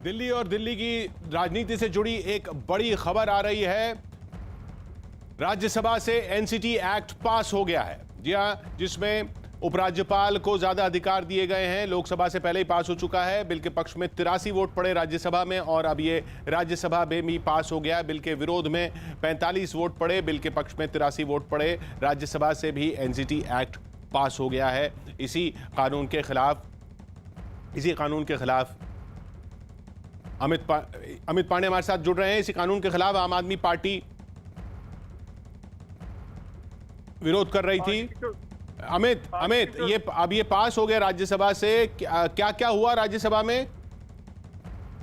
दिल्ली और दिल्ली की राजनीति से जुड़ी एक बड़ी खबर आ रही है। राज्यसभा से एनसीटी एक्ट पास हो गया है। जी हां, जिसमें उपराज्यपाल को ज्यादा अधिकार दिए गए हैं। लोकसभा से पहले ही पास हो चुका है। बिल के पक्ष में 83 वोट पड़े राज्यसभा में और अब ये राज्यसभा में भी पास हो गया। बिल के विरोध में 45 वोट पड़े, बिल के पक्ष में 83 वोट पड़े। राज्यसभा से भी एनसीटी एक्ट पास हो गया है। इसी कानून के खिलाफ अमित पांडे हमारे साथ जुड़ रहे हैं। इसी कानून के खिलाफ आम आदमी पार्टी विरोध कर रही थी। अमित ये पास हो गया राज्यसभा से। क्या क्या हुआ राज्यसभा में?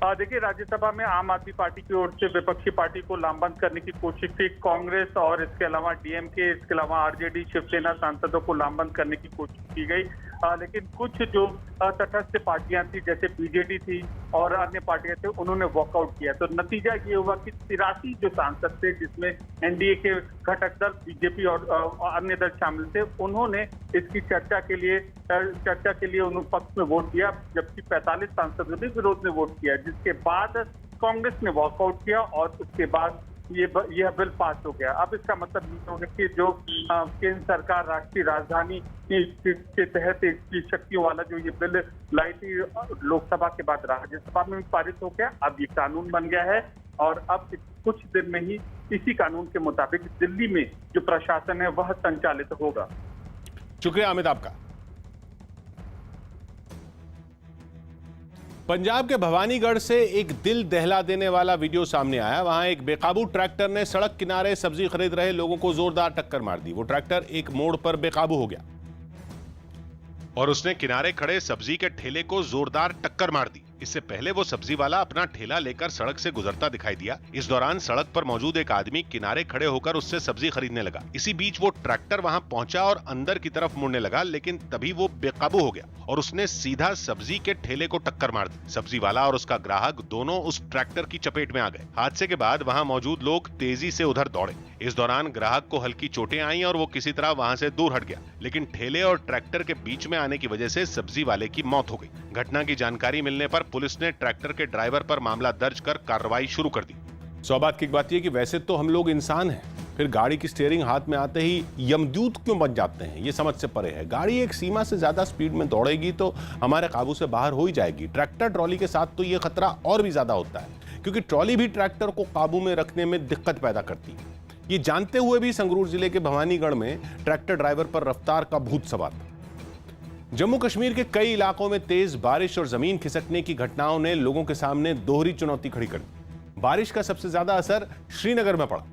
देखिए, राज्यसभा में आम आदमी पार्टी की ओर से विपक्षी पार्टी को लामबंद करने की कोशिश थी। कांग्रेस और इसके अलावा डीएमके, इसके अलावा आरजेडी, शिवसेना सांसदों को लामबंद करने की कोशिश की गई। लेकिन कुछ जो तटस्थ पार्टियां थी, जैसे बीजेडी थी और अन्य पार्टियां थे, उन्होंने वॉकआउट किया। तो नतीजा ये हुआ कि 83 जो सांसद थे, जिसमें एनडीए के घटक दल बीजेपी और अन्य दल शामिल थे, उन्होंने इसकी चर्चा के लिए उन्होंने पक्ष में वोट दिया, जबकि 45 सांसदों ने विरोध में वोट किया। जिसके बाद कांग्रेस ने वॉकआउट किया और उसके बाद यह बिल पास हो गया। अब इसका मतलब ये होगा कि जो केंद्र सरकार राष्ट्रीय राजधानी के तहत इसकी शक्तियों वाला जो ये बिल लाई थी, लोकसभा के बाद राज्यसभा में भी पारित हो गया। अब ये कानून बन गया है और अब कुछ दिन में ही इसी कानून के मुताबिक दिल्ली में जो प्रशासन है वह संचालित होगा। शुक्रिया अमित आपका। पंजाब के भवानीगढ़ से एक दिल दहला देने वाला वीडियो सामने आया। वहां एक बेकाबू ट्रैक्टर ने सड़क किनारे सब्जी खरीद रहे लोगों को जोरदार टक्कर मार दी। वो ट्रैक्टर एक मोड़ पर बेकाबू हो गया और उसने किनारे खड़े सब्जी के ठेले को जोरदार टक्कर मार दी। इससे पहले वो सब्जी वाला अपना ठेला लेकर सड़क से गुजरता दिखाई दिया। इस दौरान सड़क पर मौजूद एक आदमी किनारे खड़े होकर उससे सब्जी खरीदने लगा। इसी बीच वो ट्रैक्टर वहां पहुंचा और अंदर की तरफ मुड़ने लगा, लेकिन तभी वो बेकाबू हो गया और उसने सीधा सब्जी के ठेले को टक्कर मार दी। सब्जी वाला और उसका ग्राहक दोनों उस ट्रैक्टर की चपेट में आ गए। हादसे के बाद वहां मौजूद लोग तेजी से उधर दौड़े। इस दौरान ग्राहक को हल्की चोटें आईं और वो किसी तरह वहां से दूर हट गया, लेकिन ठेले और ट्रैक्टर के बीच में आने की वजह से सब्जी वाले की मौत हो गई। घटना की जानकारी मिलने पर पुलिस ने ट्रैक्टर के ड्राइवर पर मामला दर्ज कर कार्रवाई शुरू कर दी। सौबात की बात यह कि वैसे तो हम लोग इंसान हैं, फिर गाड़ी की स्टीयरिंग हाथ में आते ही यमदूत क्यों बन जाते हैं, ये समझ से परे है। गाड़ी एक सीमा से ज्यादा स्पीड में दौड़ेगी तो हमारे काबू से बाहर हो ही जाएगी। ट्रैक्टर ट्रॉली के साथ तो ये खतरा और भी ज्यादा होता है, क्योंकि ट्रॉली भी ट्रैक्टर को काबू में रखने में दिक्कत पैदा करती है। ये जानते हुए भी संगरूर जिले के भवानीगढ़ में ट्रैक्टर ड्राइवर पर रफ्तार का भूत सवार था। जम्मू कश्मीर के कई इलाकों में तेज बारिश और जमीन खिसकने की घटनाओं ने लोगों के सामने दोहरी चुनौती खड़ी कर दी। बारिश का सबसे ज्यादा असर श्रीनगर में पड़ा,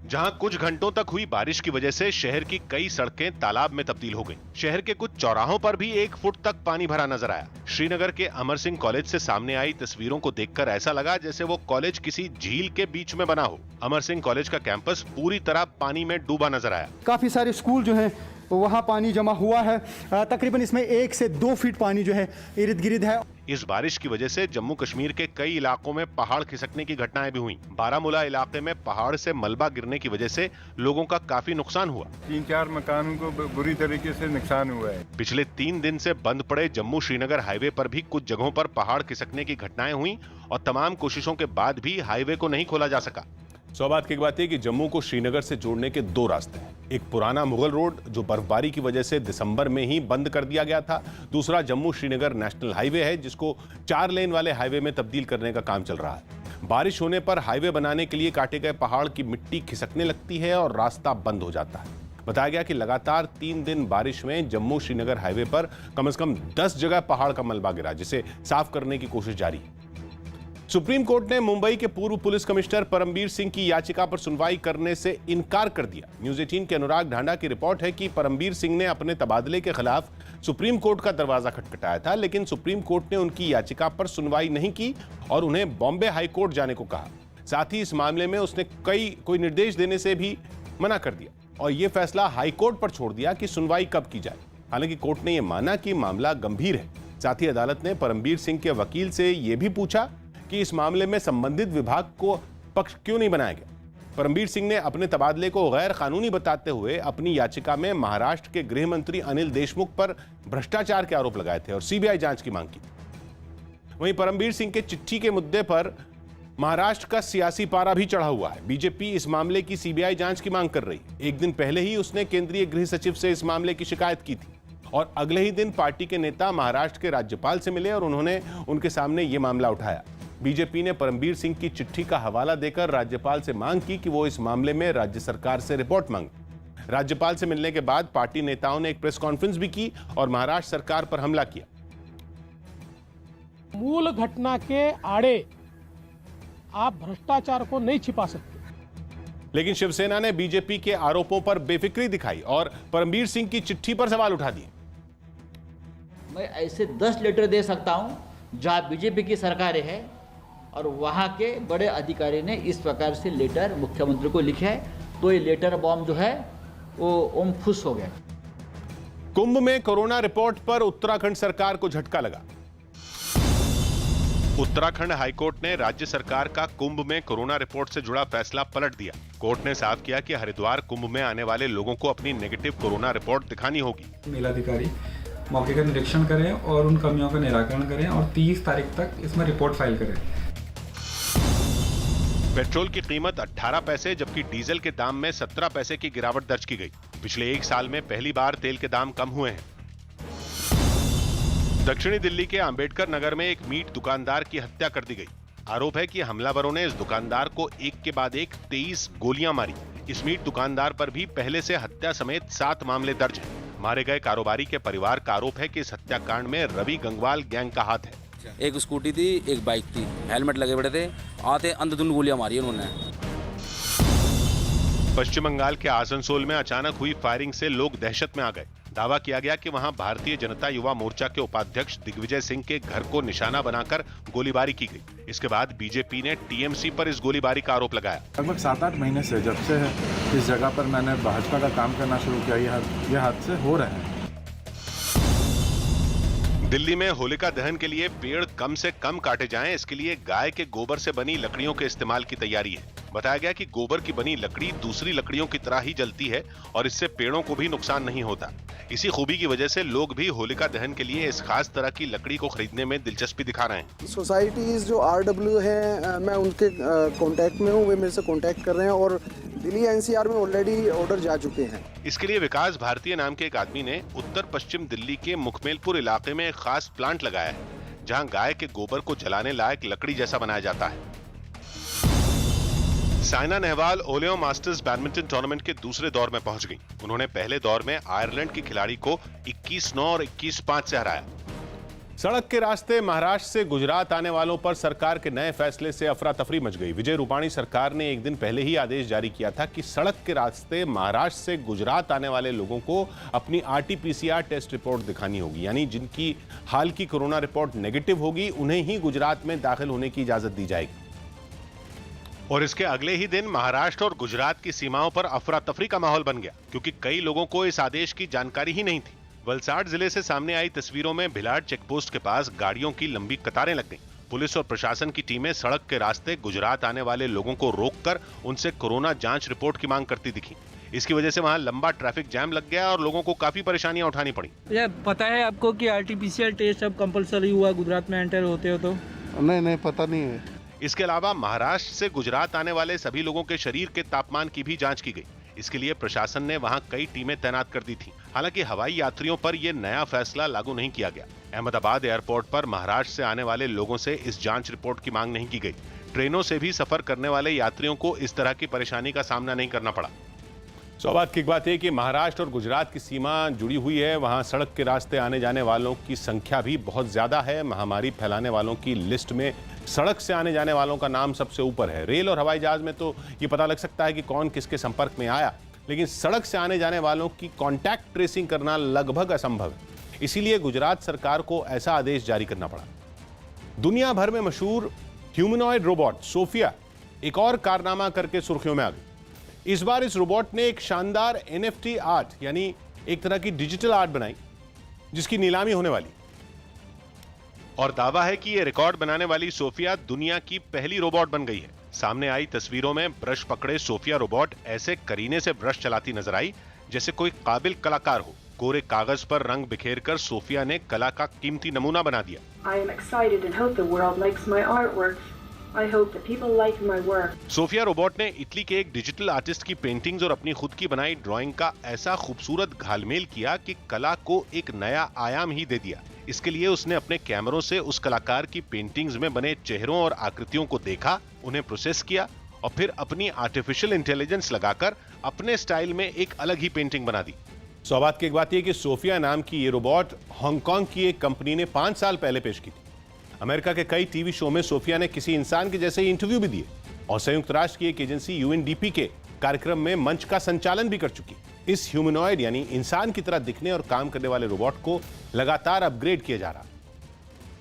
जहां कुछ घंटों तक हुई बारिश की वजह से शहर की कई सड़कें तालाब में तब्दील हो गईं। शहर के कुछ चौराहों पर भी 1 फुट तक पानी भरा नजर आया। श्रीनगर के अमर सिंह कॉलेज से सामने आई तस्वीरों को देखकर ऐसा लगा जैसे वो कॉलेज किसी झील के बीच में बना हो। अमर सिंह कॉलेज का कैंपस पूरी तरह पानी में डूबा नजर आया। काफी सारे स्कूल जो हैं वहाँ पानी जमा हुआ है। तकरीबन इसमें 1 से 2 फीट पानी जो है इर्द गिर्द है। इस बारिश की वजह से जम्मू कश्मीर के कई इलाकों में पहाड़ खिसकने की घटनाएं भी हुई। बारामूला इलाके में पहाड़ से मलबा गिरने की वजह से लोगों का काफी नुकसान हुआ। 3-4 मकानों को बुरी तरीके से नुकसान हुआ है। पिछले 3 दिन से बंद पड़े जम्मू श्रीनगर हाईवे पर भी कुछ जगहों पर पहाड़ खिसकने की घटनाएं हुई और तमाम कोशिशों के बाद भी हाईवे को नहीं खोला जा सका। सौबात की बात है कि जम्मू को श्रीनगर से जोड़ने के 2 रास्ते हैं। एक पुराना मुगल रोड जो बर्फबारी की वजह से दिसंबर में ही बंद कर दिया गया था। दूसरा जम्मू श्रीनगर नेशनल हाईवे है, जिसको 4 लेन वाले हाईवे में तब्दील करने का काम चल रहा है। बारिश होने पर हाईवे बनाने के लिए काटे गए पहाड़ की मिट्टी खिसकने लगती है और रास्ता बंद हो जाता है। बताया गया कि लगातार 3 दिन बारिश में जम्मू श्रीनगर हाईवे पर कम से कम 10 जगह पहाड़ का मलबा गिरा, जिसे साफ करने की कोशिश जारी है। सुप्रीम कोर्ट ने मुंबई के पूर्व पुलिस कमिश्नर परमबीर सिंह की याचिका पर सुनवाई करने से इनकार कर दिया। न्यूज़ 18 के अनुराग ढांडा की रिपोर्ट है कि परमबीर सिंह ने अपने तबादले के खिलाफ सुप्रीम कोर्ट का दरवाजा खटखटाया था, लेकिन सुप्रीम कोर्ट ने उनकी याचिका पर सुनवाई नहीं की और उन्हें बॉम्बे हाई कोर्ट जाने को कहा। साथ ही इस मामले में उसने कोई निर्देश देने से भी मना कर दिया और यह फैसला हाई कोर्ट पर छोड़ दिया कि सुनवाई कब की जाए। हालांकि कोर्ट ने यह माना कि मामला गंभीर है। साथ ही अदालत ने परमबीर सिंह के वकील से यह भी पूछा कि इस मामले में संबंधित विभाग को पक्ष क्यों नहीं बनाया गया। परमबीर सिंह ने अपने तबादले को गैर कानूनी बताते हुए अपनी याचिका में महाराष्ट्र के गृह मंत्री अनिल देशमुख पर भ्रष्टाचार के आरोप लगाए थे और सीबीआई जांच की मांग की। वहीं परमबीर सिंह के चिट्ठी के मुद्दे पर महाराष्ट्र का सियासी पारा भी चढ़ा हुआ है। बीजेपी इस मामले की सीबीआई जांच की मांग कर रही है। एक दिन पहले ही उसने केंद्रीय गृह सचिव से इस मामले की शिकायत की थी और अगले ही दिन पार्टी के नेता महाराष्ट्र के राज्यपाल से मिले और उन्होंने उनके सामने यह मामला उठाया। बीजेपी ने परमबीर सिंह की चिट्ठी का हवाला देकर राज्यपाल से मांग की कि वो इस मामले में राज्य सरकार से रिपोर्ट मांगे। राज्यपाल से मिलने के बाद पार्टी नेताओं ने एक प्रेस कॉन्फ्रेंस भी की और महाराष्ट्र सरकार पर हमला किया। मूल घटना के आड़े आप भ्रष्टाचार को नहीं छिपा सकते। लेकिन शिवसेना ने बीजेपी के आरोपों पर बेफिक्री दिखाई और परमबीर सिंह की चिट्ठी पर सवाल उठा दिए। मैं ऐसे 10 लेटर दे सकता हूं जहां बीजेपी की सरकार है और वहां के बड़े अधिकारी ने इस प्रकार से लेटर मुख्यमंत्री को लिखे है, तो ये लेटर बॉम्ब जो है वो ओम फुस हो गया। कुंभ में कोरोना रिपोर्ट पर उत्तराखंड सरकार को झटका लगा। उत्तराखंड हाईकोर्ट ने राज्य सरकार का कुंभ में कोरोना रिपोर्ट से जुड़ा फैसला पलट दिया। कोर्ट ने साफ किया कि हरिद्वार कुंभ में आने वाले लोगों को अपनी नेगेटिव कोरोना रिपोर्ट दिखानी होगी। मेलाधिकारी मौके का निरीक्षण करें और उन कमियों का निराकरण करें और 30 तारीख तक इसमें रिपोर्ट फाइल करें। पेट्रोल की कीमत 18 पैसे जबकि डीजल के दाम में 17 पैसे की गिरावट दर्ज की गई। पिछले एक साल में पहली बार तेल के दाम कम हुए हैं। दक्षिणी दिल्ली के अंबेडकर नगर में एक मीट दुकानदार की हत्या कर दी गई। आरोप है कि हमलावरों ने इस दुकानदार को एक के बाद एक 23 गोलियां मारी। इस मीट दुकानदार पर भी पहले से हत्या समेत 7 मामले दर्ज हैं। मारे गए कारोबारी के परिवार का आरोप है कि इस हत्याकांड में रवि गंगवाल गैंग का हाथ है। एक स्कूटी थी, एक बाइक थी, हेलमेट लगे पड़े थे, आते अंधाधुंध गोलियां मारी उन्होंने। पश्चिम बंगाल के आसनसोल में अचानक हुई फायरिंग से लोग दहशत में आ गए। दावा किया गया कि वहां भारतीय जनता युवा मोर्चा के उपाध्यक्ष दिग्विजय सिंह के घर को निशाना बनाकर गोलीबारी की गई। इसके बाद बीजेपी ने टीएमसी पर इस गोलीबारी का आरोप लगाया। लगभग 7-8 महीने से जब से इस जगह पर मैंने भाजपा का काम करना शुरू किया, ये हादसे हो रहे हैं। दिल्ली में होलिका दहन के लिए पेड़ कम से कम काटे जाएं, इसके लिए गाय के गोबर से बनी लकड़ियों के इस्तेमाल की तैयारी है। बताया गया कि गोबर की बनी लकड़ी दूसरी लकड़ियों की तरह ही जलती है और इससे पेड़ों को भी नुकसान नहीं होता। इसी खूबी की वजह से लोग भी होलिका दहन के लिए इस खास तरह की लकड़ी को खरीदने में दिलचस्पी दिखा रहे हैं। सोसाइटीज जो RW है, मैं उनके कांटेक्ट में हूँ, वे मेरे से कांटेक्ट कर रहे हैं और दिल्ली NCR में ऑलरेडी ऑर्डर जा चुके हैं। इसके लिए विकास भारतीय नाम के एक आदमी ने उत्तर पश्चिम दिल्ली के मुखमेलपुर इलाके में एक खास प्लांट लगाया है, जहां गाय के गोबर को जलाने लायक लकड़ी जैसा बनाया जाता है। Saina Nehwal oleo masters badminton tournament के दूसरे दौर में पहुंच गई। उन्होंने पहले दौर में आयरलैंड की खिलाड़ी को 21-9 और 21-5 से हराया। सड़क के रास्ते महाराष्ट्र से गुजरात आने वालों पर सरकार के नए फैसले से अफरा तफरी मच गई। विजय रूपाणी सरकार ने एक दिन पहले ही आदेश जारी किया था कि सड़क के रास्ते महाराष्ट्र से गुजरात आने वाले लोगों को अपनी RT-PCR टेस्ट रिपोर्ट दिखानी होगी, यानी जिनकी हाल की कोरोना रिपोर्ट नेगेटिव होगी उन्हें ही गुजरात में दाखिल होने की इजाजत दी जाएगी। और इसके अगले ही दिन महाराष्ट्र और गुजरात की सीमाओं पर अफरा तफरी का माहौल बन गया, क्योंकि कई लोगों को इस आदेश की जानकारी ही नहीं थी। वलसाड जिले से सामने आई तस्वीरों में भिलाड़ चेकपोस्ट के पास गाड़ियों की लंबी कतारें लग गईं। पुलिस और प्रशासन की टीमें सड़क के रास्ते गुजरात आने वाले लोगों को रोककर उनसे कोरोना जांच रिपोर्ट की मांग करती दिखी। इसकी वजह से वहां लंबा ट्रैफिक जैम लग गया और लोगों को काफी परेशानियां उठानी पड़ी। पता है आपको कि RT-PCR टेस्ट अब कंपलसरी हुआ गुजरात में एंटर होते हो तो? नहीं पता नहीं है। इसके अलावा महाराष्ट्र से गुजरात आने वाले सभी लोगों के शरीर के तापमान की भी जांच की गई। इसके लिए प्रशासन ने वहां कई टीमें तैनात कर दी थी। हालांकि हवाई यात्रियों पर यह नया फैसला लागू नहीं किया गया। अहमदाबाद एयरपोर्ट पर महाराष्ट्र से आने वाले लोगों से इस जांच रिपोर्ट की मांग नहीं की गई। ट्रेनों से भी सफर करने वाले यात्रियों को इस तरह की परेशानी का सामना नहीं करना पड़ा। स्वाभाविक की बात है कि महाराष्ट्र और गुजरात की सीमा जुड़ी हुई है, वहां सड़क के रास्ते आने जाने वालों की संख्या भी बहुत ज्यादा है। महामारी फैलाने वालों की लिस्ट में सड़क से आने जाने वालों का नाम सबसे ऊपर है। रेल और हवाई जहाज में तो ये पता लग सकता है कि कौन किसके संपर्क में आया, लेकिन सड़क से आने जाने वालों की कॉन्टैक्ट ट्रेसिंग करना लगभग असंभव है। इसीलिए गुजरात सरकार को ऐसा आदेश जारी करना पड़ा। दुनिया भर में मशहूर ह्यूमनॉइड रोबोट सोफिया एक और कारनामा करके सुर्खियों में आ गई। इस बार इस रोबोट ने एक शानदार NFT आर्ट यानी एक तरह की डिजिटल आर्ट बनाई, जिसकी नीलामी होने वाली। और दावा है कि यह रिकॉर्ड बनाने वाली सोफिया दुनिया की पहली रोबोट बन गई है। सामने आई तस्वीरों में ब्रश पकड़े सोफिया रोबोट ऐसे करीने से ब्रश चलाती नजर आई जैसे कोई काबिल कलाकार हो। कोरे कागज पर रंग बिखेरकर सोफिया ने कला का कीमती नमूना बना दिया। I am excited and hope the world likes my artwork. I hope that people like my work. Sophia robot ने इटली के एक डिजिटल आर्टिस्ट की पेंटिंग्स और अपनी खुद की बनाई ड्राइंग का ऐसा खूबसूरत घालमेल किया कि कला को एक नया आयाम ही दे दिया। इसके लिए उसने अपने कैमरों से उस कलाकार की पेंटिंग्स में बने चेहरों और आकृतियों को देखा, उन्हें प्रोसेस किया और फिर अपनी आर्टिफिशियल इंटेलिजेंस लगाकर अपने स्टाइल में एक अलग ही पेंटिंग बना दी। सौभाग्य की एक बात यह कि सोफिया नाम की ये रोबोट हांगकांग की एक कंपनी ने 5 साल पहले पेश की थी। अमेरिका के कई टीवी शो में सोफिया ने किसी इंसान के जैसे ही इंटरव्यू भी दिए और संयुक्त राष्ट्र की एक एजेंसी UNDP के कार्यक्रम में मंच का संचालन भी कर चुकी। इस ह्यूमनॉइड यानी इंसान की तरह दिखने और काम करने वाले रोबोट को लगातार अपग्रेड किया जा रहा।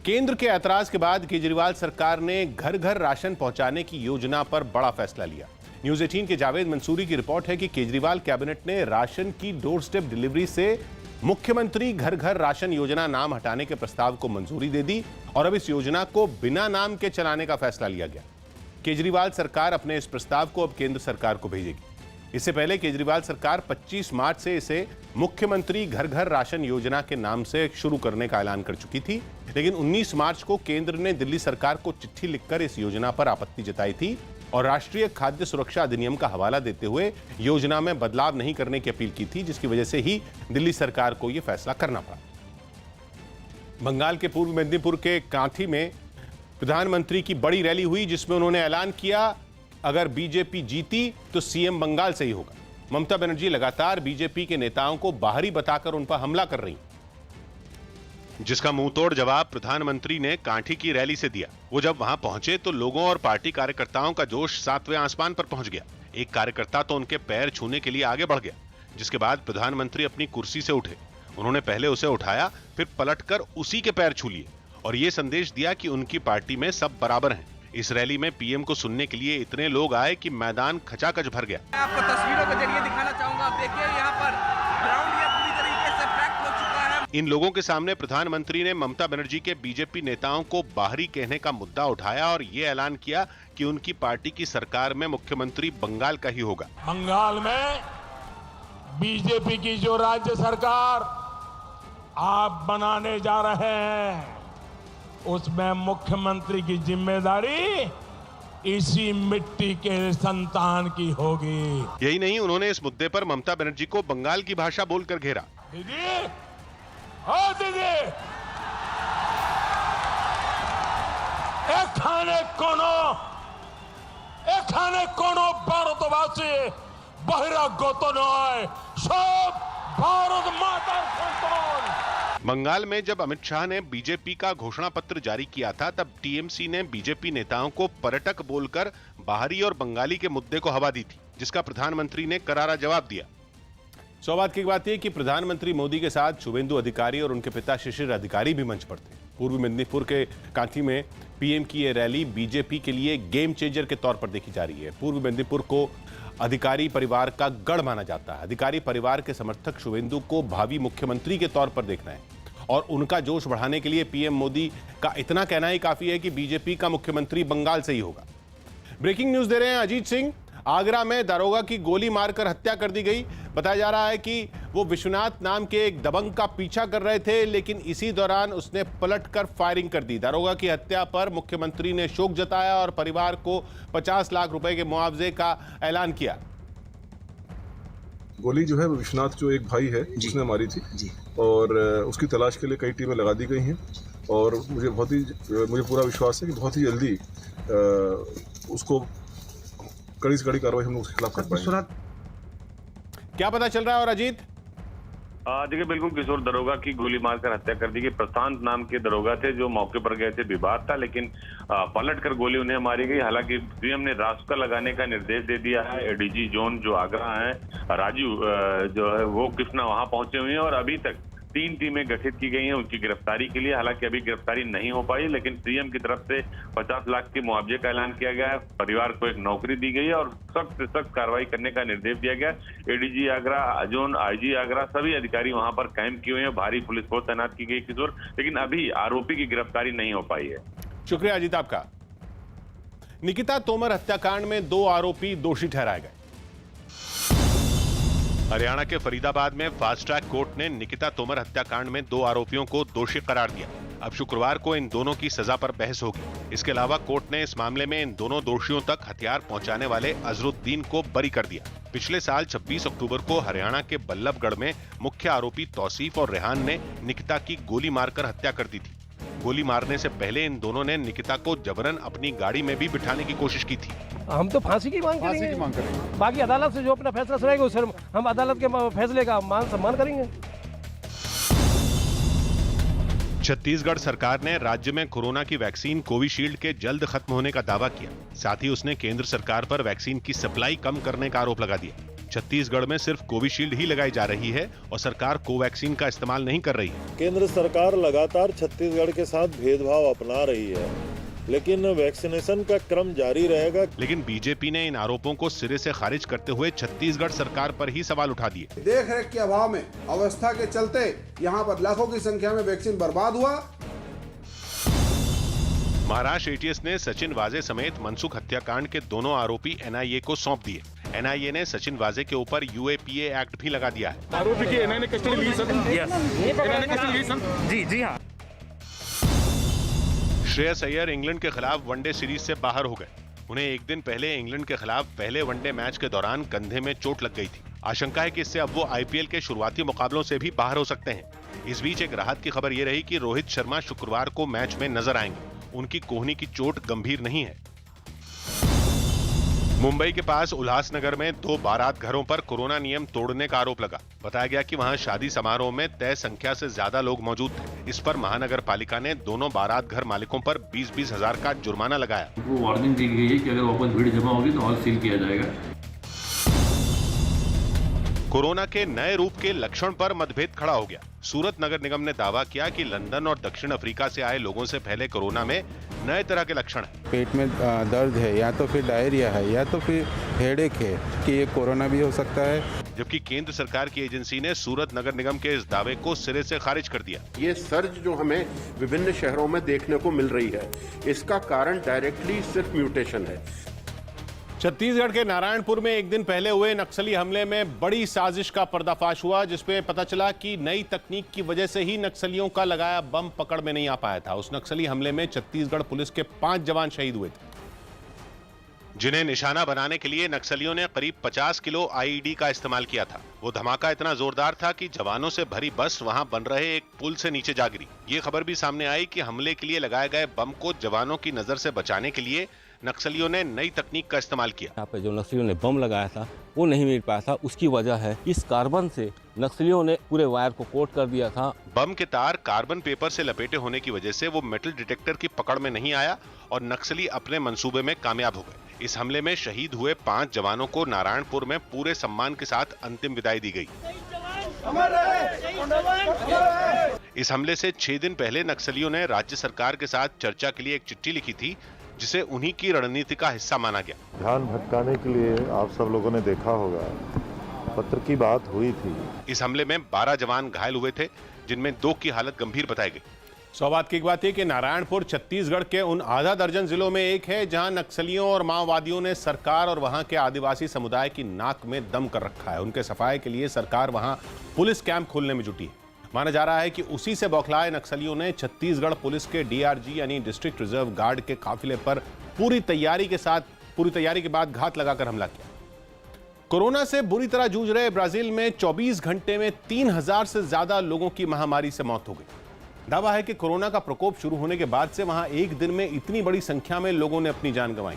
केंद्र के ऐतराज के बाद केजरीवाल सरकार ने घर घर राशन पहुंचाने की योजना पर बड़ा फैसला लिया। न्यूज़ 18 के जावेद मंसूरी की रिपोर्ट है कि केजरीवाल कैबिनेट ने राशन की डोर स्टेप डिलीवरी से मुख्यमंत्री घर घर राशन योजना नाम हटाने के प्रस्ताव को मंजूरी दे दी और अब इस योजना को बिना नाम के चलाने का फैसला लिया गया। केजरीवाल सरकार अपने इस प्रस्ताव को अब केंद्र सरकार को भेजेगी। इससे पहले केजरीवाल सरकार 25 मार्च से इसे मुख्यमंत्री घर घर राशन योजना के नाम से शुरू करने का ऐलान कर चुकी थी, लेकिन 19 मार्च को केंद्र ने दिल्ली सरकार को चिट्ठी लिखकर इस योजना पर आपत्ति जताई थी और राष्ट्रीय खाद्य सुरक्षा अधिनियम का हवाला देते हुए योजना में बदलाव नहीं करने की अपील की थी, जिसकी वजह से ही दिल्ली सरकार को यह फैसला करना पड़ा। बंगाल के पूर्व मेदिनीपुर के कांठी में प्रधानमंत्री की बड़ी रैली हुई, जिसमें उन्होंने ऐलान किया अगर बीजेपी जीती तो सीएम बंगाल से ही होगा। ममता बनर्जी लगातार बीजेपी के नेताओं को बाहरी बताकर उन पर हमला कर रही, जिसका मुंहतोड़ जवाब प्रधानमंत्री ने कांठी की रैली से दिया। वो जब वहां पहुंचे तो लोगों और पार्टी कार्यकर्ताओं का जोश 7वें आसमान पर पहुंच गया। एक कार्यकर्ता तो उनके पैर छूने के लिए आगे बढ़ गया, जिसके बाद प्रधानमंत्री अपनी कुर्सी से उठे। उन्होंने पहले उसे उठाया, फिर पलटकर उसी के पैर छू लिए और ये संदेश दिया कि उनकी पार्टी में सब बराबर हैं। इस रैली में पीएम को सुनने के लिए इतने लोग आए कि मैदान खचाखच भर गया। आपको तस्वीरों के जरिए दिखाना चाहूंगा, आप देखिए यहाँ पर ग्राउंड ये पूरी तरीके से पैक्ड हो चुका है। इन लोगों के सामने प्रधानमंत्री ने ममता बनर्जी के बीजेपी नेताओं को बाहरी कहने का मुद्दा उठाया और ये ऐलान किया कि उनकी पार्टी की सरकार में मुख्यमंत्री बंगाल का ही होगा। बंगाल में बीजेपी की जो राज्य सरकार आप बनाने जा रहे हैं उसमें मुख्यमंत्री की जिम्मेदारी इसी मिट्टी के संतान की होगी। यही नहीं, उन्होंने इस मुद्दे पर ममता बनर्जी को बंगाल की भाषा बोलकर घेरा। दीदी, ओ दीदी, এখানে কোনো ভারতবাসী বহিরাগত নয়, সব भारत माता संतान। बंगाल में जब अमित शाह ने बीजेपी का घोषणा पत्र जारी किया था, तब टीएमसी ने बीजेपी नेताओं को पर्यटक बोलकर बाहरी और बंगाली के मुद्दे को हवा दी थी, जिसका प्रधानमंत्री ने करारा जवाब दिया। सौभाग्य की बात यह कि प्रधानमंत्री मोदी के साथ शुभेंदु अधिकारी और उनके पिता शिशिर अधिकारी भी मंच पर थे। पूर्वी मेदिनीपुर के कांठी में पीएम की यह रैली बीजेपी के लिए गेम चेंजर के तौर पर देखी जा रही है। पूर्वी मेदिनीपुर को अधिकारी परिवार का गढ़ माना जाता है। अधिकारी परिवार के समर्थक शुभेंदु को भावी मुख्यमंत्री के तौर पर देखना है और उनका जोश बढ़ाने के लिए पीएम मोदी का इतना कहना ही काफी है कि बीजेपी का मुख्यमंत्री बंगाल से ही होगा। ब्रेकिंग न्यूज दे रहे हैं अजीत सिंह। आगरा में दारोगा की गोली मारकर हत्या कर दी गई। बताया जा रहा है कि वो विश्वनाथ नाम के एक दबंग का पीछा कर रहे थे, लेकिन इसी दौरान उसने पलटकर फायरिंग कर दी। दारोगा की हत्या पर मुख्यमंत्री ने शोक जताया और परिवार को 50 लाख रुपए के मुआवजे का ऐलान किया। गोली जो है वो विश्वनाथ जो एक भाई है उसने मारी थी जी। और उसकी तलाश के लिए कई टीमें लगा दी गई हैं और मुझे पूरा विश्वास है कि बहुत ही जल्दी उसको कड़ी से कड़ी कार्रवाई हम लोग उसके खिलाफ कर पाएंगे। क्या पता चल रहा है? और अजीत, देखिए बिल्कुल किशोर दरोगा की गोली मारकर हत्या कर दी गई। प्रशांत नाम के दरोगा थे जो मौके पर गए थे, विवाद था, लेकिन पलटकर गोली उन्हें मारी गई। हालांकि सीएम ने रास्ता लगाने का निर्देश दे दिया है। एडीजी जोन जो आगरा है राजू जो है वो कृष्णा वहां पहुंचे हुए हैं और अभी तक 3 टीमें गठित की गई हैं उनकी गिरफ्तारी के लिए। हालांकि अभी गिरफ्तारी नहीं हो पाई, लेकिन सीएम की तरफ से 50 लाख के मुआवजे का ऐलान किया गया है। परिवार को एक नौकरी दी गई है और सख्त से सख्त कार्रवाई करने का निर्देश दिया गया। ADG Agra, zone IG Agra, सभी अधिकारी वहां पर कैंप किए हुए हैं। भारी पुलिस फोर्स तैनात की गई किशोर, लेकिन अभी आरोपी की गिरफ्तारी नहीं हो पाई है। शुक्रिया अजीत आपका। निकिता तोमर हत्याकांड में 2 आरोपी दोषी ठहराए गए। हरियाणा के फरीदाबाद में फास्ट ट्रैक कोर्ट ने निकिता तोमर हत्याकांड में 2 आरोपियों को दोषी करार दिया। अब शुक्रवार को इन दोनों की सजा पर बहस होगी। इसके अलावा कोर्ट ने इस मामले में इन दोनों दोषियों तक हथियार पहुंचाने वाले अजरुद्दीन को बरी कर दिया। पिछले साल 26 अक्टूबर को हरियाणा के बल्लभगढ़ में मुख्य आरोपी तौसीफ और रेहान ने निकिता की गोली मारकर हत्या कर दी थी। गोली मारने से पहले इन दोनों ने निकिता को जबरन अपनी गाड़ी में भी बिठाने की कोशिश की थी। हम तो फांसी की मांग करेंगे। बाकी अदालत से जो अपना फैसला सुनाएगा उस हम अदालत के फैसले का मान सम्मान करेंगे। छत्तीसगढ़ सरकार ने राज्य में कोरोना की वैक्सीन कोविशील्ड के जल्द खत्म होने का दावा किया। साथ ही उसने केंद्र सरकार पर वैक्सीन की सप्लाई कम करने का आरोप लगा दिया। छत्तीसगढ़ में सिर्फ कोविशील्ड ही लगाई जा रही है और सरकार कोवैक्सीन का इस्तेमाल नहीं कर रही है। केंद्र सरकार लगातार छत्तीसगढ़ के साथ भेदभाव अपना रही है, लेकिन वैक्सीनेशन का क्रम जारी रहेगा। लेकिन बीजेपी ने इन आरोपों को सिरे से खारिज करते हुए छत्तीसगढ़ सरकार पर ही सवाल उठा दिए। देख रेख के अभाव में अवस्था के चलते यहाँ पर लाखों की संख्या में वैक्सीन बर्बाद हुआ। महाराष्ट्र एटीएस ने सचिन वाजे समेत मनसुख हत्याकांड के दोनों आरोपी एनआईए को सौंप दिए। एनआईए ने सचिन वाजे के ऊपर यूएपीए एक्ट भी लगा दिया है। आरोपी की एनआईए ने कस्टडी ली सर? एनआईए ने कस्टडी ली सर? जी हाँ। श्रेयस अय्यर इंग्लैंड के खिलाफ वनडे सीरीज से बाहर हो गए। उन्हें एक दिन पहले इंग्लैंड के खिलाफ पहले वनडे मैच के दौरान कंधे में चोट लग गई थी। आशंका है कि इससे अब वो आईपीएल के शुरुआती मुकाबलों से भी बाहर हो सकते हैं। इस बीच एक राहत की खबर ये रही कि रोहित शर्मा शुक्रवार को मैच में नजर आएंगे। उनकी कोहनी की चोट गंभीर नहीं है। मुंबई के पास उल्लासनगर में 2 बारात घरों पर कोरोना नियम तोड़ने का आरोप लगा। बताया गया कि वहां शादी समारोह में तय संख्या से ज्यादा लोग मौजूद थे। इस पर महानगर पालिका ने दोनों बारात घर मालिकों पर 20-20 हजार का जुर्माना लगाया। वो वार्निंग दी गई है कि अगर वापस भीड़ जमा होगी तो हॉल सील किया जाएगा। कोरोना के नए रूप के लक्षण पर मतभेद खड़ा हो गया। सूरत नगर निगम ने दावा किया कि लंदन और दक्षिण अफ्रीका से आए लोगों से फैले कोरोना में नए तरह के लक्षण हैं। पेट में दर्द है, या तो फिर डायरिया है, या तो फिर हेडेक है कि ये कोरोना भी हो सकता है। जबकि केंद्र सरकार की एजेंसी ने सूरत नगर निगम के इस दावे को सिरे से खारिज कर दिया। ये सर्ज जो हमें विभिन्न शहरों में देखने को मिल रही है, इसका कारण डायरेक्टली सिर्फ म्यूटेशन है। छत्तीसगढ़ के नारायणपुर में एक दिन पहले हुए नक्सली हमले में बड़ी साजिश का पर्दाफाश हुआ, जिसमें पता चला कि नई तकनीक की वजह से ही नक्सलियों का लगाया बम पकड़ में नहीं आ पाया था। उस नक्सली हमले में छत्तीसगढ़ पुलिस के 5 जवान शहीद हुए थे, जिन्हें निशाना बनाने के लिए नक्सलियों ने करीब 50 किलो आईईडी का इस्तेमाल किया था। वो धमाका इतना जोरदार था कि जवानों से भरी बस वहां बन रहे एक पुल से नीचे जा गिरी। ये खबर भी सामने आई कि हमले के लिए लगाए गए बम को जवानों की नजर से बचाने के लिए नक्सलियों ने नई तकनीक का इस्तेमाल किया। यहाँ पे जो नक्सलियों ने बम लगाया था वो नहीं मिल पाया था। उसकी वजह है इस कार्बन से नक्सलियों ने पूरे वायर को कोट कर दिया था। बम के तार कार्बन पेपर से लपेटे होने की वजह से वो मेटल डिटेक्टर की पकड़ में नहीं आया और नक्सली अपने मंसूबे में कामयाब हो गए। इस हमले में शहीद हुए 5 जवानों को नारायणपुर में पूरे सम्मान के साथ अंतिम विदाई दी गई। इस हमले से 6 दिन पहले नक्सलियों ने राज्य सरकार के साथ चर्चा के लिए एक चिट्ठी लिखी थी, जिसे उन्हीं की रणनीति का हिस्सा माना गया। ध्यान भटकाने के लिए आप सब लोगों ने देखा होगा, पत्र की बात हुई थी। इस हमले में 12 जवान घायल हुए थे, जिनमें 2 की हालत गंभीर बताई गई। सौभाग्य की बात है कि नारायणपुर छत्तीसगढ़ के उन आधा दर्जन जिलों में एक है जहां नक्सलियों और माओवादियों ने सरकार और वहां के आदिवासी समुदाय की नाक में दम कर रखा है। उनके सफाई के लिए सरकार वहां पुलिस कैंप खोलने में जुटी है। माना जा रहा है कि उसी से बौखलाए नक्सलियों ने छत्तीसगढ़ पुलिस के डीआरजी यानी डिस्ट्रिक्ट रिजर्व गार्ड के काफिले पर पूरी तैयारी के बाद घात लगाकर हमला किया। कोरोना से बुरी तरह जूझ रहे ब्राजील में 24 घंटे में 3000 से ज्यादा लोगों की महामारी से मौत हो गई। दावा है कि कोरोना का प्रकोप शुरू होने के बाद से वहां एक दिन में इतनी बड़ी संख्या में लोगों ने अपनी जान गंवाई,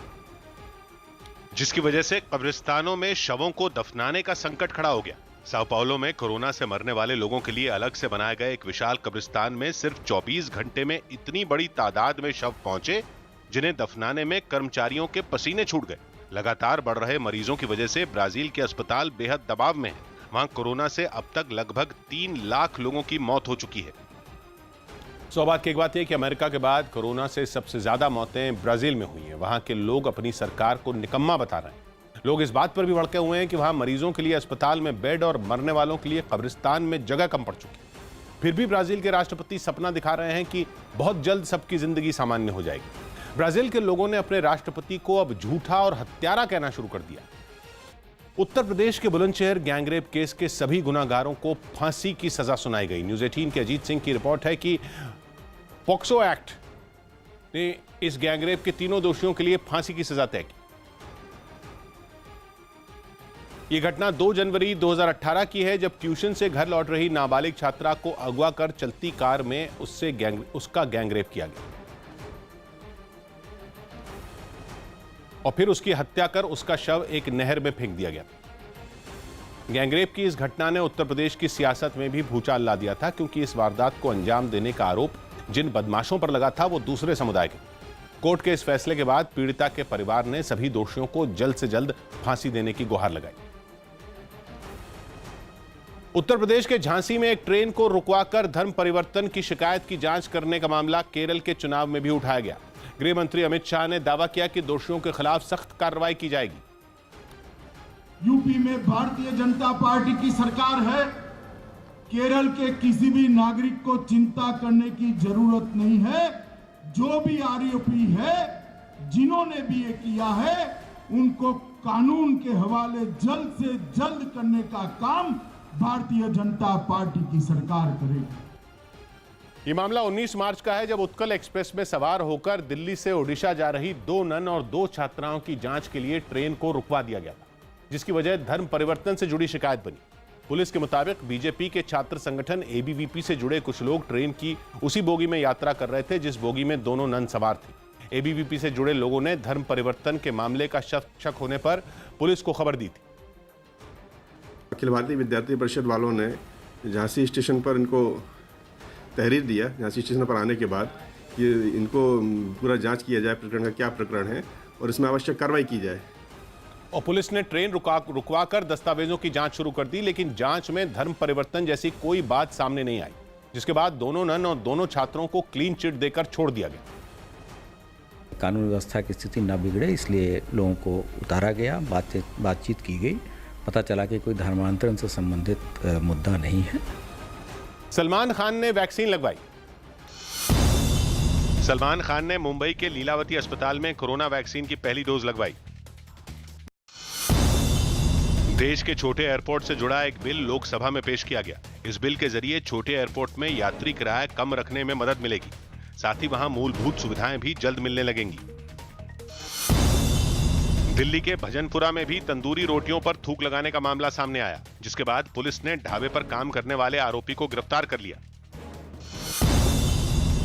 जिसकी वजह से कब्रिस्तानों में शवों को दफनाने का संकट खड़ा हो गया। साओ पाउलो में कोरोना से मरने वाले लोगों के लिए अलग से बनाए गए एक विशाल कब्रिस्तान में सिर्फ 24 घंटे में इतनी बड़ी तादाद में शव पहुंचे, जिन्हें दफनाने में कर्मचारियों के पसीने छूट गए। लगातार बढ़ रहे मरीजों की वजह से ब्राजील के अस्पताल बेहद दबाव में हैं। वहां कोरोना से अब तक लगभग 3 लाख लोगों की मौत हो चुकी है। सौभाग्य की बात है कि अमेरिका के बाद कोरोना से सबसे ज्यादा मौतें ब्राजील में हुई हैं। वहां के लोग अपनी सरकार को निकम्मा बता रहे हैं। लोग इस बात पर भी भड़के हुए हैं कि वहां मरीजों के लिए अस्पताल में बेड और मरने वालों के लिए कब्रिस्तान में जगह कम पड़ चुकी है। फिर भी ब्राजील के राष्ट्रपति सपना दिखा रहे हैं कि बहुत जल्द सबकी जिंदगी सामान्य हो जाएगी। ब्राजील के लोगों ने अपने राष्ट्रपति को अब झूठा और हत्यारा कहना शुरू कर दिया। उत्तर प्रदेश के बुलंदशहर गैंगरेप केस के सभी गुनाहगारों को फांसी की सजा सुनाई गई। न्यूज़ 18 के अजीत सिंह की रिपोर्ट है कि पॉक्सो एक्ट ने इस गैंगरेप के तीनों दोषियों के लिए फांसी की सजा तय की। यह घटना 2 जनवरी 2018 की है, जब ट्यूशन से घर लौट रही नाबालिग छात्रा को अगवा कर चलती कार में उसका गैंगरेप किया गया और फिर उसकी हत्या कर उसका शव एक नहर में फेंक दिया गया। गैंगरेप की इस घटना ने उत्तर प्रदेश की सियासत में भी भूचाल ला दिया था, क्योंकि इस वारदात को अंजाम देने का आरोप जिन बदमाशों पर लगा था वो दूसरे समुदाय के। कोर्ट के इस फैसले के बाद पीड़िता के परिवार ने सभी दोषियों को जल्द से जल्द फांसी देने की गुहार लगाई। उत्तर प्रदेश के झांसी में एक ट्रेन को रुकवाकर धर्म परिवर्तन की शिकायत की जांच करने का मामला केरल के चुनाव में भी उठाया गया। गृह मंत्री अमित शाह ने दावा किया कि दोषियों के खिलाफ सख्त कार्रवाई की जाएगी। यूपी में भारतीय जनता पार्टी की सरकार है। केरल के किसी भी नागरिक को चिंता करने की जरूरत नहीं है। जो भी आरोपी है, जिन्होंने भी ये किया है, उनको कानून के हवाले जल्द से जल्द करने का काम भारतीय जनता पार्टी की सरकार करेगी। ये मामला 19 मार्च का है, जब उत्कल एक्सप्रेस में सवार होकर दिल्ली से ओडिशा जा रही 2 नन और 2 छात्राओं की जांच के लिए ट्रेन को रुकवा दिया गया था, जिसकी वजह धर्म परिवर्तन से जुड़ी शिकायत बनी। पुलिस के मुताबिक बीजेपी के छात्र संगठन एबीवीपी से जुड़े कुछ लोग ट्रेन की उसी बोगी में यात्रा कर रहे थे जिस बोगी में दोनों नन सवार थे। एबीवीपी से जुड़े लोगों ने धर्म परिवर्तन के मामले का शक होने पर पुलिस को खबर दी थी। अखिल भारतीय विद्यार्थी परिषद वालों ने झांसी स्टेशन पर इनको तहरीर दिया। झांसी स्टेशन पर आने के बाद ये इनको पूरा जांच किया जाए, प्रकरण का क्या प्रकरण है और इसमें आवश्यक कार्रवाई की जाए। और पुलिस ने ट्रेन रुकवाकर दस्तावेजों की जांच शुरू कर दी, लेकिन जांच में धर्म परिवर्तन जैसी कोई बात सामने नहीं आई, जिसके बाद दोनों नन और दोनों छात्रों को क्लीन चिट देकर छोड़ दिया गया। कानून व्यवस्था की स्थिति न बिगड़े इसलिए लोगों को उतारा गया, बातचीत की गई, पता चला कि कोई धर्मांतरण से संबंधित मुद्दा नहीं है। सलमान खान ने वैक्सीन लगवाई। सलमान खान ने मुंबई के लीलावती अस्पताल में कोरोना वैक्सीन की पहली डोज लगवाई। देश के छोटे एयरपोर्ट से जुड़ा एक बिल लोकसभा में पेश किया गया। इस बिल के जरिए छोटे एयरपोर्ट में यात्री किराया कम रखने में मदद मिलेगी, साथ ही वहां मूलभूत सुविधाएं भी जल्द मिलने लगेंगी। दिल्ली के भजनपुरा में भी तंदूरी रोटियों पर थूक लगाने का मामला सामने आया, जिसके बाद पुलिस ने ढाबे पर काम करने वाले आरोपी को गिरफ्तार कर लिया।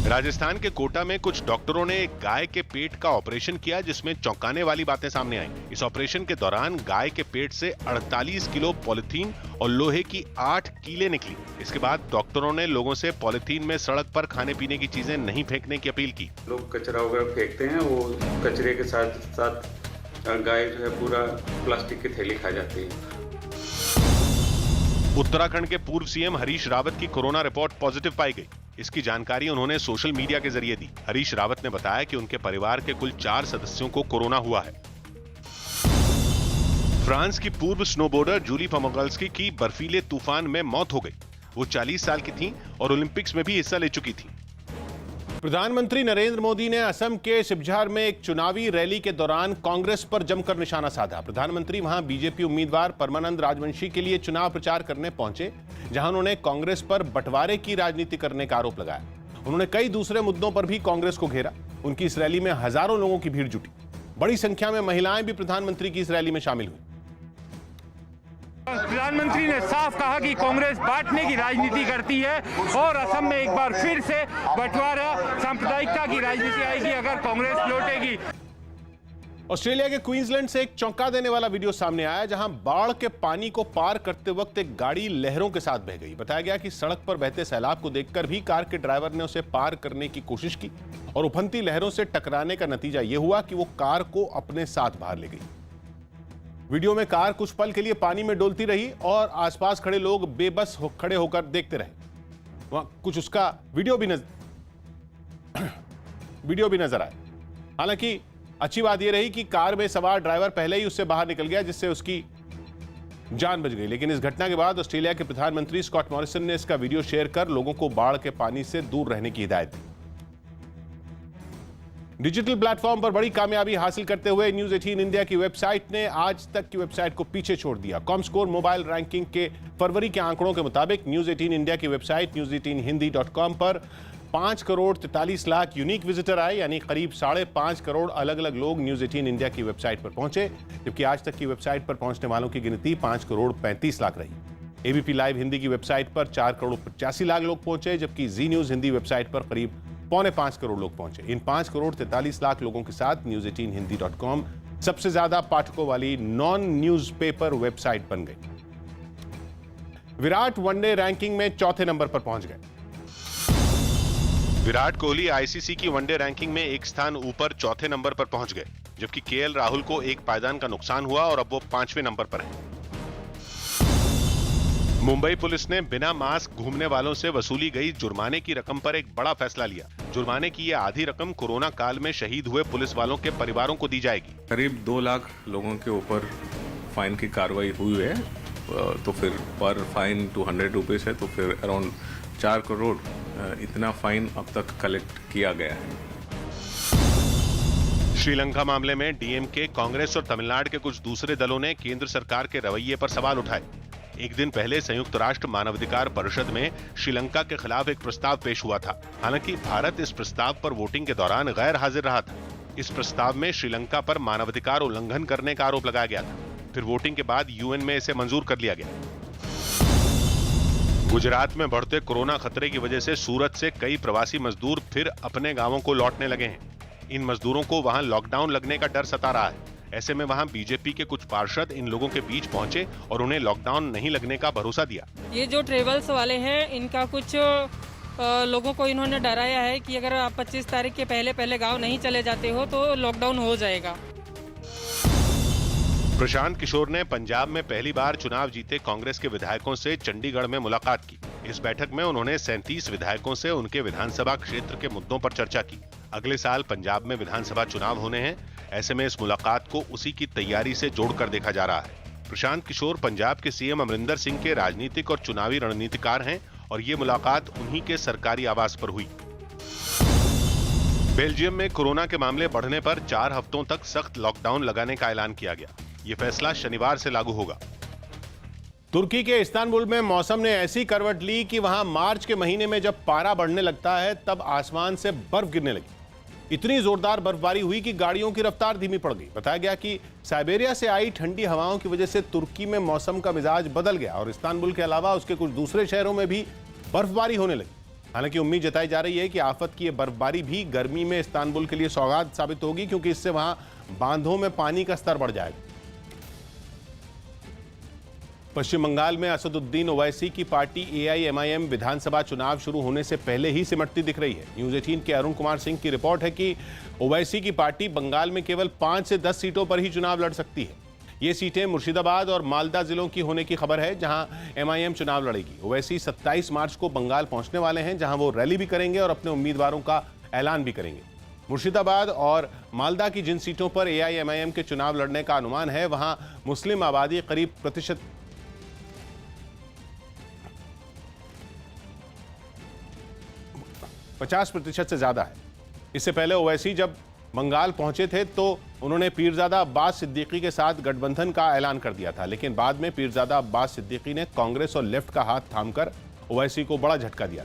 राजस्थान के कोटा में कुछ डॉक्टरों ने एक गाय के पेट का ऑपरेशन किया, जिसमें चौंकाने वाली बातें सामने आईं। इस ऑपरेशन के दौरान गाय के पेट से 48 किलो पॉलिथीन और लोहे की 8 कीलें निकली। इसके बाद डॉक्टरों ने लोगों से पॉलिथीन में सड़क पर खाने पीने की चीजें नहीं फेंकने की अपील की। लोग कचरा वगैरह फेंकते हैं, वो कचरे के साथ साथ गाय जो है पूरा प्लास्टिक की थैली खा जाती है। उत्तराखंड के पूर्व सीएम हरीश रावत की कोरोना रिपोर्ट पॉजिटिव पाई गई। इसकी जानकारी उन्होंने सोशल मीडिया के जरिए दी। हरीश रावत ने बताया कि उनके परिवार के कुल 4 सदस्यों को कोरोना हुआ है। फ्रांस की पूर्व स्नोबोर्डर जूली फमोगल्स्की की बर्फीले तूफान में मौत हो गई। वो 40 साल की थीं और ओलंपिक्स में भी हिस्सा ले चुकी थी। प्रधानमंत्री नरेंद्र मोदी ने असम के शिवझार में एक चुनावी रैली के दौरान कांग्रेस पर जमकर निशाना साधा। प्रधानमंत्री वहां बीजेपी उम्मीदवार परमानंद राजवंशी के लिए चुनाव प्रचार करने पहुंचे, जहां उन्होंने कांग्रेस पर बंटवारे की राजनीति करने का आरोप लगाया। उन्होंने कई दूसरे मुद्दों पर भी कांग्रेस को घेरा। उनकी इस रैली में हजारों लोगों की भीड़ जुटी। बड़ी संख्या में महिलाएं भी प्रधानमंत्री की इस रैली में शामिल हुई। प्रधानमंत्री ने साफ कहा कि कांग्रेस बांटने की राजनीति करती है और असम में एक बार फिर से बंटवारा, सांप्रदायिकता की राजनीति आएगी अगर कांग्रेस लौटेगी। ऑस्ट्रेलिया के क्वींसलैंड से एक चौंका देने वाला वीडियो सामने आया, जहां बाढ़ के पानी को पार करते वक्त एक गाड़ी लहरों के साथ बह गई। बताया गया कि सड़क पर बहते सैलाब को देखकर भी कार के ड्राइवर ने उसे पार करने की कोशिश की और उफनती लहरों से टकराने का नतीजा यह हुआ कि वो कार को अपने साथ बाहर ले गई। वीडियो में कार कुछ पल के लिए पानी में डोलती रही और आसपास खड़े लोग बेबस खड़े होकर देखते रहे। वहां कुछ उसका वीडियो भी नजर आया। हालांकि अच्छी बात यह रही कि कार में सवार ड्राइवर पहले ही उससे बाहर निकल गया, जिससे उसकी जान बच गई। लेकिन इस घटना के बाद ऑस्ट्रेलिया के प्रधानमंत्री स्कॉट मॉरिसन ने इसका वीडियो शेयर कर लोगों को बाढ़ के पानी से दूर रहने की हिदायत दी। डिजिटल प्लेटफॉर्म पर बड़ी कामयाबी हासिल करते हुए न्यूज 18 इंडिया की वेबसाइट ने आज तक की वेबसाइट को पीछे छोड़ दिया। कॉमस्कोर मोबाइल रैंकिंग के फरवरी के आंकड़ों के मुताबिक न्यूज 18 इंडिया की वेबसाइट news18hindi.com पर 5 करोड़ 43 लाख यूनिक विजिटर आए, यानी करीब 5.5 करोड़ अलग अलग लोग न्यूज 18 इंडिया की वेबसाइट पर पहुंचे, जबकि आज तक की वेबसाइट पर पहुंचने वालों की गिनती 5 करोड़ 35 लाख रही। एबीपी लाइव हिंदी की वेबसाइट पर 4 करोड़ 85 लाख लोग पहुंचे, जबकि जी न्यूज हिंदी वेबसाइट पर करीब 4.25 करोड़ लोग पहुंचे। इन 5 करोड़ 43 लाख लोगों के साथ news18hindi.com सबसे ज्यादा पाठकों वाली नॉन न्यूज़पेपर वेबसाइट बन गई। विराट वनडे रैंकिंग में चौथे नंबर पर पहुंच गए। विराट कोहली आईसीसी की वनडे रैंकिंग में एक स्थान ऊपर चौथे नंबर पर पहुंच गए, जबकि केएल राहुल को एक पायदान का नुकसान हुआ और अब वो 5वें नंबर पर हैं। मुंबई पुलिस ने बिना मास्क घूमने वालों से वसूली गई जुर्माने की रकम पर एक बड़ा फैसला लिया। जुर्माने की यह आधी रकम कोरोना काल में शहीद हुए पुलिस वालों के परिवारों को दी जाएगी। करीब 2 लाख लोगों के ऊपर फाइन की कार्रवाई हुई है, तो फिर पर फाइन 200 रुपीज है, तो फिर अराउंड 4 करोड़ इतना फाइन अब तक कलेक्ट किया गया है। श्रीलंका मामले में डीएमके, कांग्रेस और तमिलनाडु के कुछ दूसरे दलों ने केंद्र सरकार के रवैये पर सवाल उठाए। एक दिन पहले संयुक्त राष्ट्र मानवाधिकार परिषद में श्रीलंका के खिलाफ एक प्रस्ताव पेश हुआ था। हालांकि भारत इस प्रस्ताव पर वोटिंग के दौरान गैर हाजिर रहा था। इस प्रस्ताव में श्रीलंका पर मानवाधिकार उल्लंघन करने का आरोप लगाया गया था। फिर वोटिंग के बाद यूएन में इसे मंजूर कर लिया गया। गुजरात में बढ़ते कोरोना खतरे की वजह से सूरत से कई प्रवासी मजदूर फिर अपने गांवों को लौटने लगे हैं। इन मजदूरों को वहां लॉकडाउन लगने का डर सता रहा है। ऐसे में वहां बीजेपी के कुछ पार्षद इन लोगों के बीच पहुंचे और उन्हें लॉकडाउन नहीं लगने का भरोसा दिया। ये जो ट्रेवल्स वाले हैं, इनका कुछ लोगों को इन्होंने डराया है कि अगर आप 25 तारीख के पहले गांव नहीं चले जाते हो तो लॉकडाउन हो जाएगा। प्रशांत किशोर ने पंजाब में पहली बार चुनाव जीते कांग्रेस के विधायकों से चंडीगढ़ में मुलाकात की। इस बैठक में उन्होंने 37 विधायकों से उनके विधानसभा क्षेत्र के मुद्दों पर चर्चा की। अगले साल पंजाब में विधानसभा चुनाव होने हैं, ऐसे में इस मुलाकात को उसी की तैयारी से जोड़कर देखा जा रहा है। प्रशांत किशोर पंजाब के सीएम अमरिंदर सिंह के राजनीतिक और चुनावी रणनीतिकार हैं और ये मुलाकात उन्हीं के सरकारी आवास पर हुई। बेल्जियम में कोरोना के मामले बढ़ने पर 4 हफ्तों तक सख्त लॉकडाउन लगाने का ऐलान किया गया। ये फैसला शनिवार से लागू होगा। तुर्की के इस्तांबुल में मौसम ने ऐसी करवट ली कि वहां मार्च के महीने में जब पारा बढ़ने लगता है तब आसमान से बर्फ गिरने लगी। इतनी जोरदार बर्फबारी हुई कि गाड़ियों की रफ्तार धीमी पड़ गई। बताया गया कि साइबेरिया से आई ठंडी हवाओं की वजह से तुर्की में मौसम का मिजाज बदल गया और इस्तांबुल के अलावा उसके कुछ दूसरे शहरों में भी बर्फबारी होने लगी। हालांकि उम्मीद जताई जा रही है कि आफत की यह बर्फबारी भी गर्मी में इस्तांबुल के लिए सौगात साबित होगी, क्योंकि इससे वहां बांधों में पानी का स्तर बढ़ जाएगा। पश्चिम बंगाल में असदुद्दीन ओवैसी की पार्टी एआईएमआईएम विधानसभा चुनाव शुरू होने से पहले ही सिमटती दिख रही है। न्यूज 18 के अरुण कुमार सिंह की रिपोर्ट है कि ओवैसी की पार्टी बंगाल में केवल 5 से 10 सीटों पर ही चुनाव लड़ सकती है। ये सीटें मुर्शिदाबाद और मालदा जिलों की होने की खबर है, जहां एमआईएम चुनाव लड़ेगी। ओवैसी 27 मार्च को बंगाल पहुंचने वाले हैं, जहां वो रैली भी करेंगे और अपने उम्मीदवारों का ऐलान भी करेंगे। मुर्शिदाबाद और मालदा की जिन सीटों पर एआईएमआईएम के चुनाव लड़ने का अनुमान है, वहां मुस्लिम आबादी करीब 50% से ज्यादा है। इससे पहले ओवैसी जब बंगाल पहुंचे थे तो उन्होंने पीरजादा अब्बास सिद्दीकी के साथ गठबंधन का ऐलान कर दिया था, लेकिन बाद में पीरजादा अब्बास सिद्दीकी ने कांग्रेस और लेफ्ट का हाथ थामकर ओवैसी को बड़ा झटका दिया।